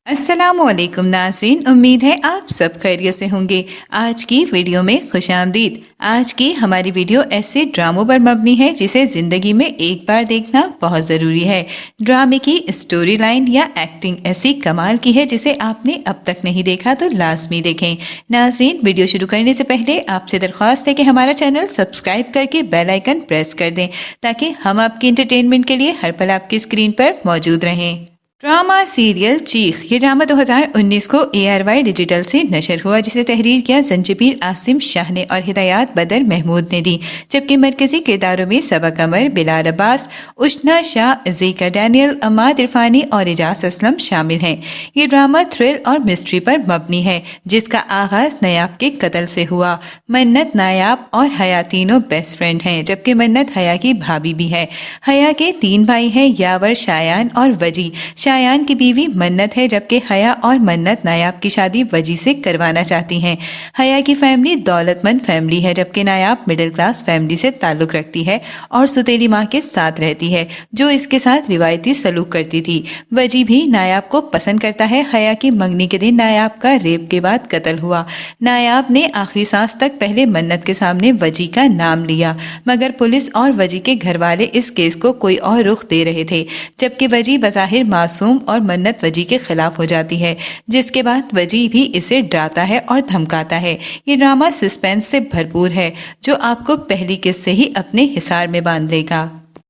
السلام علیکم ناظرین، امید ہے آپ سب خیریت سے ہوں گے۔ آج کی ویڈیو میں خوش آمدید۔ آج کی ہماری ویڈیو ایسے ڈراموں پر مبنی ہے جسے زندگی میں ایک بار دیکھنا بہت ضروری ہے۔ ڈرامے کی اسٹوری لائن یا ایکٹنگ ایسی کمال کی ہے جسے آپ نے اب تک نہیں دیکھا تو لازمی دیکھیں۔ ناظرین، ویڈیو شروع کرنے سے پہلے آپ سے درخواست ہے کہ ہمارا چینل سبسکرائب کر کے بیل آئیکن پریس کر دیں تاکہ ہم آپ کی انٹرٹینمنٹ کے لیے ہر پل آپ کی اسکرین پر موجود رہیں۔ ڈرامہ سیریل چیخ، یہ ڈرامہ 2019 کو ARY ڈیجیٹل سے نشر ہوا، جسے تحریر کیا زنجبیر عاصم شاہ نے اور ہدایات بدر محمود نے دی، جبکہ مرکزی کرداروں میں سبا قمر، بلال عباس، اشنا شاہ، زیکا ڈینیل، عماد عرفانی اور اعجاز اسلم شامل ہیں۔ یہ ڈرامہ تھرل اور مسٹری پر مبنی ہے، جس کا آغاز نیاب کے قتل سے ہوا۔ منت، نایاب اور حیا تینوں بیسٹ فرینڈ ہیں، جبکہ منت حیا کی بھابھی بھی ہے۔ حیا کے 3 بھائی ہیں، یاور، شایان اور وجی۔ شایان کی بیوی منت ہے، جبکہ حیا اور منت نایاب کی شادی وجی سے کروانا چاہتی ہیں۔ حیا کی فیملی دولت مند فیملی ہے، جبکہ نایاب مڈل کلاس فیملی سے تعلق رکھتی ہے اور ستیلی ماں کے ساتھ رہتی ہے، جو اس کے ساتھ روایتی سلوک کرتی تھی۔ وجی بھی نایاب کو پسند کرتا ہے۔ حیا کی منگنی کے دن نایاب کا ریپ کے بعد قتل ہوا۔ نایاب نے آخری سانس تک پہلے منت کے سامنے وجی کا نام لیا، مگر پولیس اور وجی کے گھر والے اس کیس کو کوئی اور رخ دے رہے تھے، جبکہ وجی بظاہر معصوم اور منت وجی کے خلاف ہو جاتی ہے، جس کے بعد وجی بھی اسے ڈراتا ہے اور دھمکاتا ہے۔ یہ ڈرامہ سسپینس سے بھرپور ہے، جو آپ کو پہلی قسط سے ہی اپنے حصار میں باندھ لے گا۔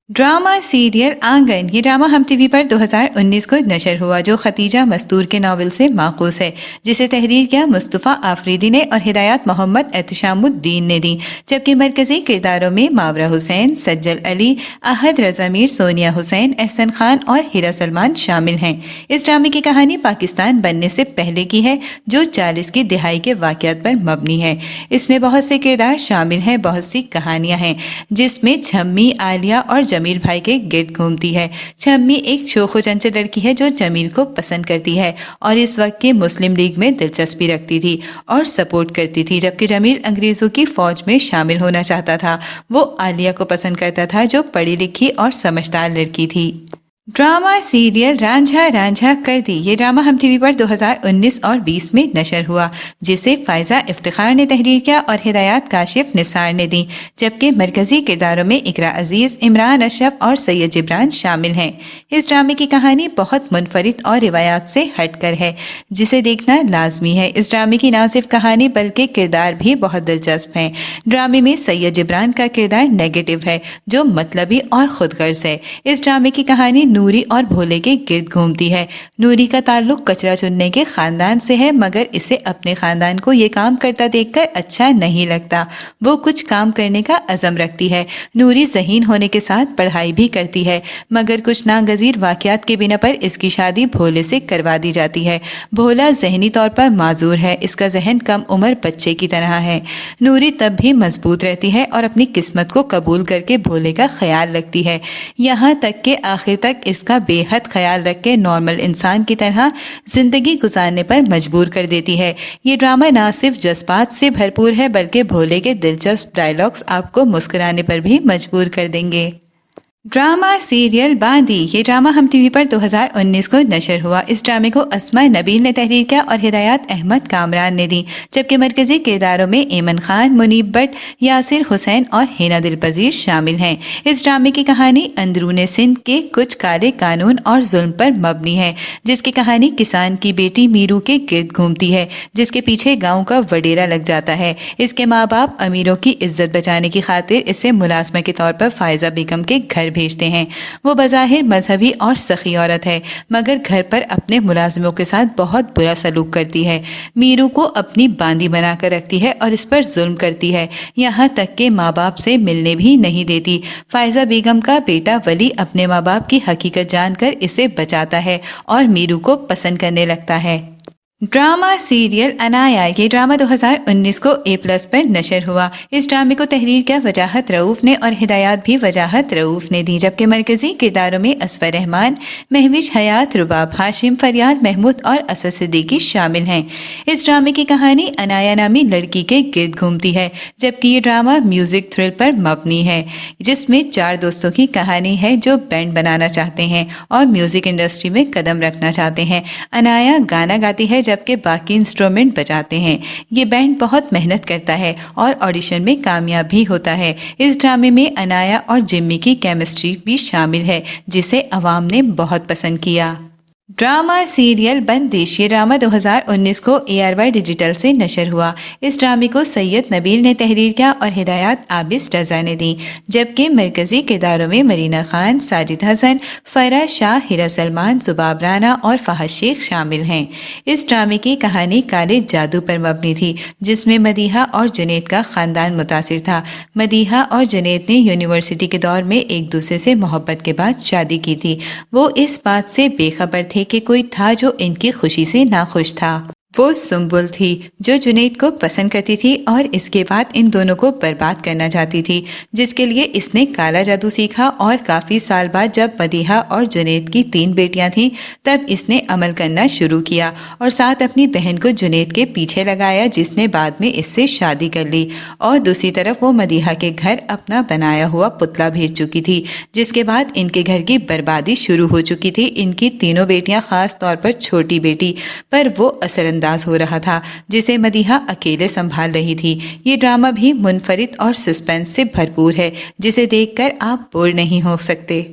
ڈرامہ سیریل آنگن، یہ ڈرامہ ہم ٹی وی پر 2019 کو نشر ہوا، جو ختیجہ مستور کے ناول سے ماخوذ ہے، جسے تحریر کیا مصطفیٰ آفریدی نے اور ہدایات محمد احتشام الدین نے دی، جبکہ مرکزی کرداروں میں ماورا حسین، سجل علی، احد رضا میر، سونیا حسین، احسن خان اور ہیرا سلمان شامل ہیں۔ اس ڈرامے کی کہانی پاکستان بننے سے پہلے کی ہے، جو 40 کی دہائی کے واقعات پر مبنی ہے۔ اس میں بہت سے کردار شامل ہیں، بہت سی کہانیاں ہیں، جس میں چھمی، عالیہ اور جمیل بھائی کے گرد گھومتی ہے۔ چھمی ایک شوخ و چنچل لڑکی ہے جو جمیل کو پسند کرتی ہے اور اس وقت کے مسلم لیگ میں دلچسپی رکھتی تھی اور سپورٹ کرتی تھی، جبکہ جمیل انگریزوں کی فوج میں شامل ہونا چاہتا تھا۔ وہ عالیہ کو پسند کرتا تھا، جو پڑھی لکھی اور سمجھدار لڑکی تھی۔ ڈرامہ سیریل رانجھا رانجھا کر دی، یہ ڈرامہ ہم ٹی وی پر 2019 اور 20 میں نشر ہوا، جسے فائزہ افتخار نے تحریر کیا اور ہدایات کاشف نثار نے دی، جبکہ مرکزی کرداروں میں اقرا عزیز، عمران اشرف اور سید جبران شامل ہیں۔ اس ڈرامے کی کہانی بہت منفرد اور روایات سے ہٹ کر ہے، جسے دیکھنا لازمی ہے۔ اس ڈرامے کی نہ صرف کہانی بلکہ کردار بھی بہت دلچسپ ہیں۔ ڈرامے میں سید جبران کا کردار نیگیٹو ہے، جو مطلبی اور خود غرض ہے۔ اس ڈرامے کی کہانی نوری اور بھولے کے گرد گھومتی ہے۔ نوری کا تعلق کچرا چننے کے خاندان سے ہے، مگر اسے اپنے خاندان کو یہ کام کرتا دیکھ کر اچھا نہیں لگتا۔ وہ کچھ کام کرنے کا عزم رکھتی ہے۔ نوری ذہین ہونے کے ساتھ پڑھائی بھی کرتی ہے، مگر کچھ ناگزیر واقعات کے بنا پر اس کی شادی بھولے سے کروا دی جاتی ہے۔ بھولا ذہنی طور پر معذور ہے، اس کا ذہن کم عمر بچے کی طرح ہے۔ نوری تب بھی مضبوط رہتی ہے اور اپنی قسمت کو قبول کر کے بھولے کا خیال رکھتی ہے، یہاں تک کہ آخر تک اس کا بے حد خیال رکھ کے نارمل انسان کی طرح زندگی گزارنے پر مجبور کر دیتی ہے۔ یہ ڈرامہ نہ صرف جذبات سے بھرپور ہے بلکہ بھولے کے دلچسپ ڈائیلاگز آپ کو مسکرانے پر بھی مجبور کر دیں گے۔ ڈرامہ سیریل باندی، یہ ڈرامہ ہم ٹی وی پر 2019 کو نشر ہوا۔ اس ڈرامے کو اسماء نبیل نے تحریر کیا اور ہدایات احمد کامران نے دی، جبکہ مرکزی کرداروں میں ایمن خان، منیب بٹ، یاسر حسین اور ہینا دلپذیر شامل ہیں۔ اس ڈرامے کی کہانی اندرون سندھ کے کچھ کالے قانون اور ظلم پر مبنی ہے، جس کی کہانی کسان کی بیٹی میرو کے گرد گھومتی ہے، جس کے پیچھے گاؤں کا وڈیرا لگ جاتا ہے۔ اس کے ماں باپ امیروں کی عزت بچانے کی خاطر اسے ملازمہ کے طور پر فائزہ بیگم کے گھر بھیجتے ہیں۔ وہ بظاہر مذہبی اور سخی عورت ہے، مگر گھر پر اپنے ملازموں کے ساتھ بہت برا سلوک کرتی ہے۔ میرو کو اپنی باندی بنا کر رکھتی ہے اور اس پر ظلم کرتی ہے، یہاں تک کہ ماں باپ سے ملنے بھی نہیں دیتی۔ فائزہ بیگم کا بیٹا ولی اپنے ماں باپ کی حقیقت جان کر اسے بچاتا ہے اور میرو کو پسند کرنے لگتا ہے۔ ड्रामा सीरियल अनाया ये ड्रामा 2019 को A+ पर नशर हुआ। इस ड्रामे को तहरीर किया वजाहत रऊफ ने और हिदायत भी वजाहत रऊफ ने दी, जबकि मरकजी किरदारों में असफर रहमान, महविश हयात, रुबाब हाशिम, फरियाद महमूद और असद सिद्दीकी शामिल हैं। इस ड्रामे की कहानी अनाया नामी लड़की के गिर्द घूमती है, जबकि ये ड्रामा म्यूजिक थ्रिल पर मबनी है, जिसमें 4 दोस्तों की कहानी है जो बैंड बनाना चाहते हैं और म्यूजिक इंडस्ट्री में कदम रखना चाहते हैं। अनाया गाना गाती है जबकि बाकी इंस्ट्रूमेंट बजाते हैं। ये बैंड बहुत मेहनत करता है और ऑडिशन में कामयाब भी होता है। इस ड्रामे में अनाया और जिम्मी की केमिस्ट्री भी शामिल है, जिसे अवाम ने बहुत पसंद किया। ड्रामा सीरियल बंदिश ये ड्रामा 2019 को ARY डिजिटल से नशर हुआ। इस ड्रामे को सैयद नबील ने तहरीर किया और हिदायत आबिस रजा ने दी, जबकि मरकजी किरदारों में मरीना खान, साजिद हसन, फरा शाह, हिरा सलमान, जुबाब राना और फहद शेख शामिल हैं। इस ड्रामे की कहानी काले जादू पर मबनी थी, जिसमें मदीहा और जुनैद का खानदान मुतासिर था। मदीहा और जुनैद ने यूनिवर्सिटी के दौर में एक दूसरे से मोहब्बत के बाद शादी की थी। वो इस बात से बेखबर थे कि कोई था जो इनकी खुशी से नाखुश था। वो सुम्बुल थी जो जुनैद को पसंद करती थी और इसके बाद इन दोनों को बर्बाद करना चाहती थी, जिसके लिए इसने काला जादू सीखा और काफ़ी साल बाद जब मदीहा और जुनैद की 3 बेटियां थीं, तब इसने अमल करना शुरू किया और साथ अपनी बहन को जुनैद के पीछे लगाया, जिसने बाद में इससे शादी कर ली। और दूसरी तरफ वो मदीहा के घर अपना बनाया हुआ पुतला भेज चुकी थी, जिसके बाद इनके घर की बर्बादी शुरू हो चुकी थी। इनकी तीनों बेटियां, खास तौर पर छोटी बेटी पर वो असरअंदाज हो रहा था, जिसे मदीहा अकेले संभाल रही थी। ये ड्रामा भी मुनफरिद और सस्पेंस से भरपूर है, जिसे देखकर आप बोर नहीं हो सकते।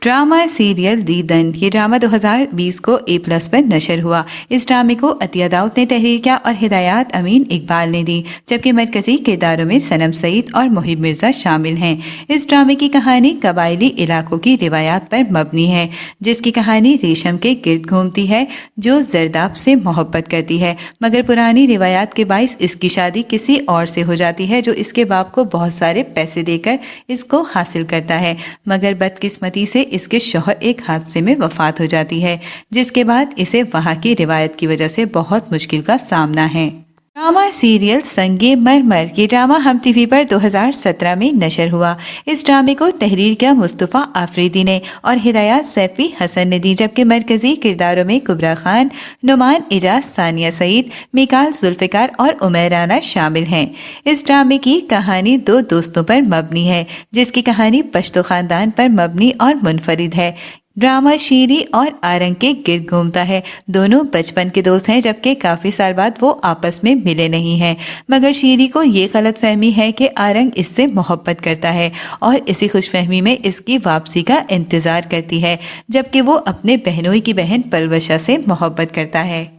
ड्रामा सीरियल दीदन ये ड्रामा 2020 को A+ पर नशर हुआ। इस ड्रामे को अतिया दाऊद ने तहरीर किया और हिदायत अमीन इकबाल ने दी, जबकि मरकजी किरदारों में सनम सईद और मुहिब मिर्जा शामिल हैं। इस ड्रामे की कहानी कबायली इलाकों की रिवायात पर मबनी है, जिसकी कहानी रेशम के गिर्द घूमती है जो जरदाब से मोहब्बत करती है, मगर पुरानी रिवायात के बाइस इसकी शादी किसी और से हो जाती है, जो इसके बाप को बहुत सारे पैसे देकर इसको हासिल करता है। मगर बदकिस्मती से इसके शौहर एक हादसे में वफात हो जाती है, जिसके बाद इसे वहाँ की रिवायत की वजह से बहुत मुश्किल का सामना है। ड्रामा सीरियल संगे मरमर ये ड्रामा हम टीवी पर 2017 में नशर हुआ। इस ड्रामे को तहरीर किया मुस्तफ़ा आफरीदी ने और हिदायत सैफी हसन ने दी, जबकि मरकजी किरदारों में कुबरा खान, नुमान इजाज, सानिया सईद, मिकाल जुल्फ़िकार और उमैर राना शामिल हैं। इस ड्रामे की कहानी 2 दोस्तों पर मबनी है, जिसकी कहानी पश्तो खानदान पर मबनी और मुनफरिद है। ड्रामा शीरी और आरंग के गिर्द घूमता है। दोनों बचपन के दोस्त हैं, जबकि काफ़ी साल बाद वो आपस में मिले नहीं हैं, मगर शीरी को ये गलत फहमी है कि आरंग इससे मोहब्बत करता है और इसी खुशफहमी में इसकी वापसी का इंतज़ार करती है, जबकि वो अपने बहनोई की बहन पलवशा से मोहब्बत करता है।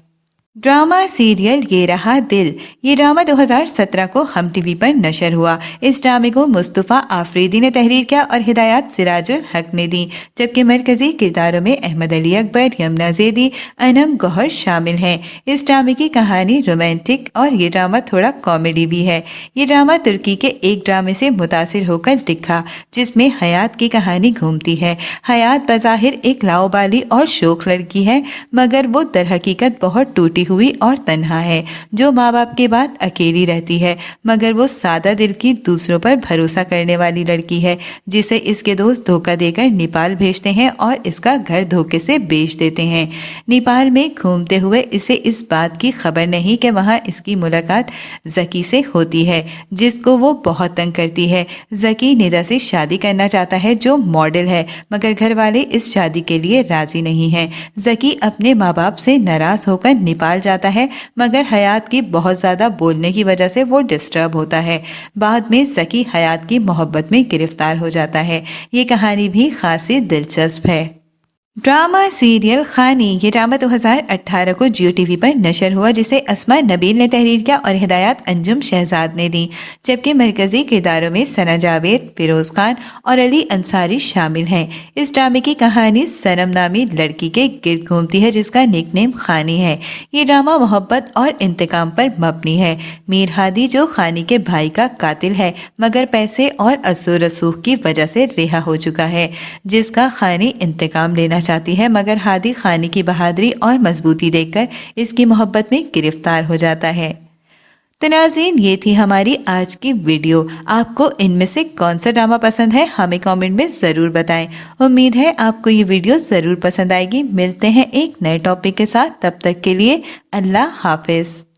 ड्रामा सीरियल ये रहा दिल ये ड्रामा 2017 को हम टीवी पर नशर हुआ। इस ड्रामे को मुस्तफ़ा आफरीदी ने तहरीर किया और हिदायत सिराजुल हक ने दी, जबकि मरकजी किरदारों में अहमद अली अकबर, यमुना ज़ैदी, अनम गौहर शामिल हैं। इस ड्रामे की कहानी रोमांटिक और ये ड्रामा थोड़ा कॉमेडी भी है। ये ड्रामा तुर्की के एक ड्रामे से मुतासिर होकर लिखा, जिसमें हयात की कहानी घूमती है। हयात बज़ाहिर एक लाओबाली और शौक लड़की है, मगर वो दरहकीकत बहुत टूटी हुई और तन्हा है, जो माँ बाप के बाद अकेली रहती है। मगर वो सादा दिल की, दूसरों पर भरोसा करने वाली लड़की है, जिसे इसके दोस्त धोखा देकर नेपाल भेजते हैं और इसका घर धोखे से बेच देते हैं। नेपाल में घूमते हुए इसे इस बात की खबर नहीं कि वहाँ इसकी मुलाकात जकी से होती है, जिसको वो बहुत तंग करती है। जकी निदा से शादी करना चाहता है, जो मॉडल है, मगर घर वाले इस शादी के लिए राजी नहीं हैं। जकी अपने माँ बाप से नाराज होकर नेपाल जाता है, मगर हयात की बहुत ज़्यादा बोलने की वजह से वो डिस्टर्ब होता है। बाद में जकी हयात की मोहब्बत में गिरफ्तार हो जाता है। ये कहानी भी खासी दिलचस्प है। ड्रामा सीरियल खानी ये ड्रामा 2018 को जियो टीवी पर नशर हुआ, जिसे अस्मा नबील ने तहरीर किया और हिदायत अंजुम शहजाद ने दी, जबकि मरकजी किरदारों में सना जावेद, फिरोज खान और अली अंसारी शामिल हैं। इस ड्रामे की कहानी सनम नामी लड़की के गिर्द घूमती है, जिसका निकनेम खानी है। ये ड्रामा मोहब्बत और इंतकाम पर मबनी है। मीर हादी, जो खानी के भाई का कातिल है, मगर पैसे और असो रसूख की वजह से रिहा हो चुका है, जिसका खानी इंतकाम लेना چاہتی ہے مگر ہادی خانی کی بہادری اور مضبوطی دیکھ کر اس کی محبت میں گرفتار ہو جاتا ہے۔ تو ناظرین، یہ تھی ہماری آج کی ویڈیو۔ آپ کو ان میں سے کون سا ڈرامہ پسند ہے ہمیں کامنٹ میں ضرور بتائیں۔ امید ہے آپ کو یہ ویڈیو ضرور پسند آئے گی۔ ملتے ہیں ایک نئے ٹاپک کے ساتھ، تب تک کے لیے اللہ حافظ۔